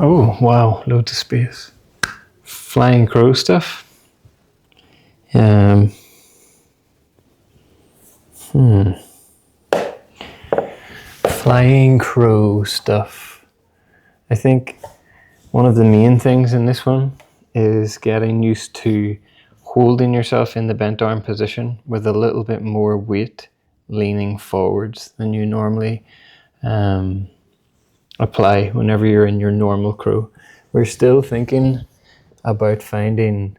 Oh, wow, loads of space. Flying crow stuff. Flying crow stuff. I think one of the main things in this one is getting used to holding yourself in the bent arm position with a little bit more weight leaning forwards than you normally apply whenever you're in your normal crow. We're still thinking about finding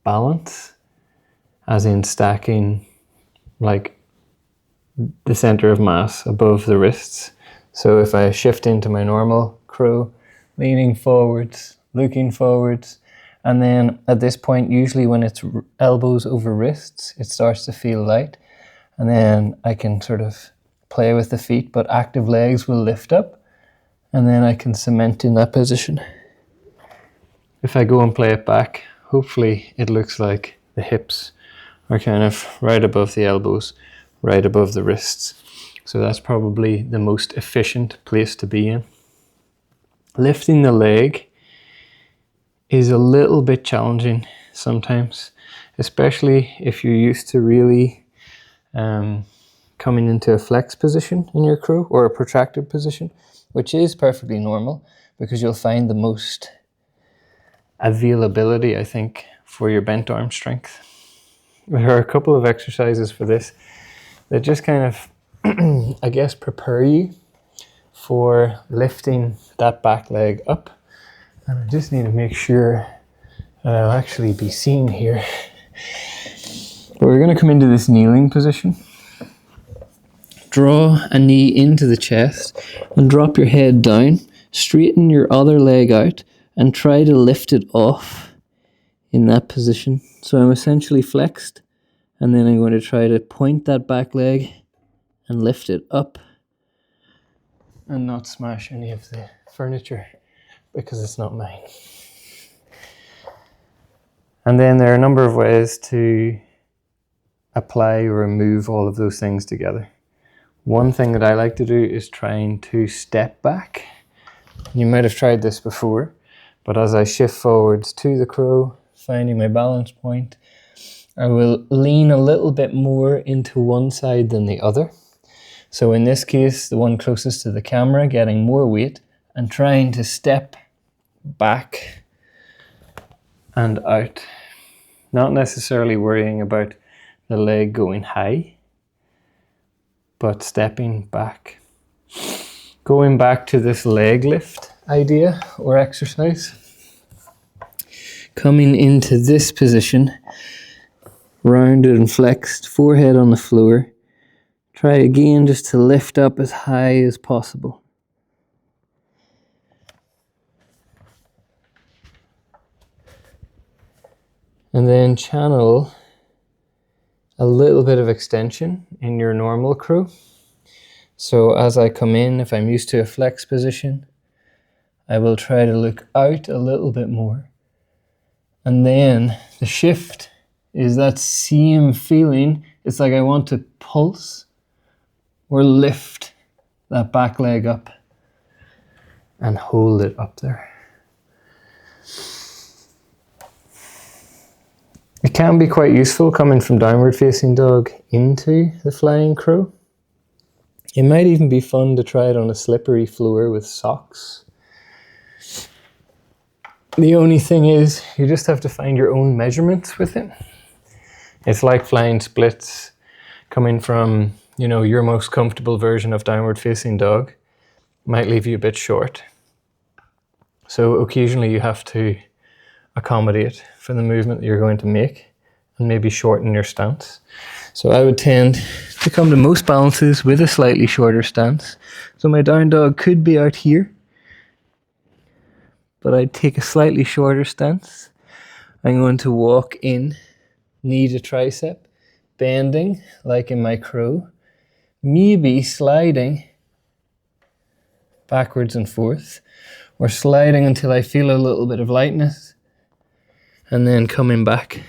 balance, as in stacking like the center of mass above the wrists. So if I shift into my normal crow, leaning forwards, looking forwards, and then at this point, usually when it's elbows over wrists, it starts to feel light, and then I can sort of play with the feet, but active legs will lift up, and then I can cement in that position. If I go and play it back, hopefully it looks like the hips are kind of right above the elbows, right above the wrists. So that's probably the most efficient place to be in. Lifting the leg is a little bit challenging sometimes, especially if you're used to really coming into a flex position in your crow or a protracted position, which is perfectly normal because you'll find the most availability, I think, for your bent arm strength. There are a couple of exercises for this that just kind of, I guess, prepare you for lifting that back leg up. And I just need to make sure that I'll actually be seen here. But we're going to come into this kneeling position. Draw a knee into the chest and drop your head down. Straighten your other leg out and try to lift it off in that position. So I'm essentially flexed, and then I'm going to try to point that back leg and lift it up and not smash any of the furniture because it's not mine. And then there are a number of ways to apply or remove all of those things together. One thing that I like to do is trying to step back. You might have tried this before, but as I shift forwards to the crow, finding my balance point, I will lean a little bit more into one side than the other. So in this case, the one closest to the camera, getting more weight and trying to step back and out. Not necessarily worrying about the leg going high, but stepping back. Going back to this leg lift idea or exercise. Coming into this position, rounded and flexed, forehead on the floor. Try again just to lift up as high as possible. And then channel a little bit of extension in your normal crow. So as I come in, if I'm used to a flex position, I will try to look out a little bit more. And then the shift is that same feeling. It's like I want to pulse or lift that back leg up and hold it up there. It can be quite useful coming from downward facing dog into the flying crow. It might even be fun to try it on a slippery floor with socks. The only thing is, you just have to find your own measurements with it. It's like flying splits coming from, your most comfortable version of downward facing dog. Might leave you a bit short. So occasionally you have to accommodate for the movement that you're going to make and maybe shorten your stance. So I would tend to come to most balances with a slightly shorter stance. So my down dog could be out here, but I'd take a slightly shorter stance. I'm going to walk in, knee to tricep, bending like in my crow, maybe sliding backwards and forth, or sliding until I feel a little bit of lightness, and then coming back.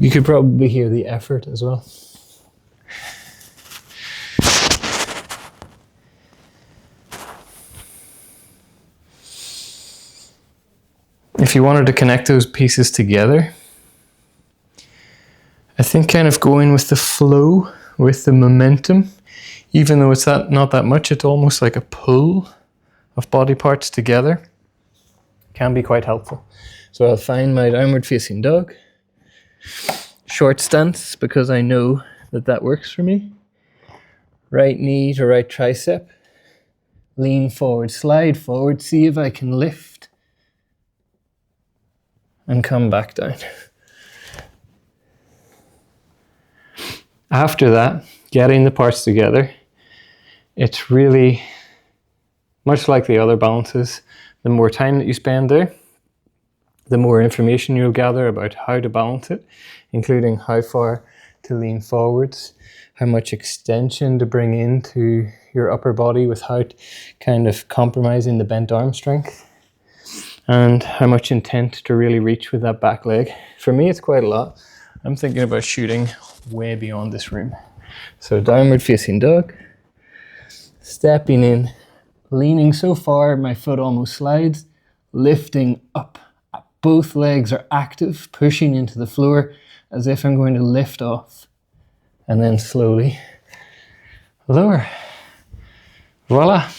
You could probably hear the effort as well. if you wanted to connect those pieces together, I think kind of going with the flow, with the momentum, even though it's not that much, it's almost like a pull of body parts together, can be quite helpful. So I'll find my downward facing dog, short stance, because I know that works for me. Right knee to right tricep, lean forward, slide forward, see if I can lift, and come back down. After that, getting the parts together, it's really much like the other balances. The more time that you spend there, the more information you'll gather about how to balance it, including how far to lean forwards, how much extension to bring into your upper body without kind of compromising the bent arm strength, and how much intent to really reach with that back leg. For me, it's quite a lot. I'm thinking about shooting way beyond this room. So downward facing dog, stepping in, leaning so far my foot almost slides, lifting up. Both legs are active, pushing into the floor as if I'm going to lift off, and then slowly lower. Voila.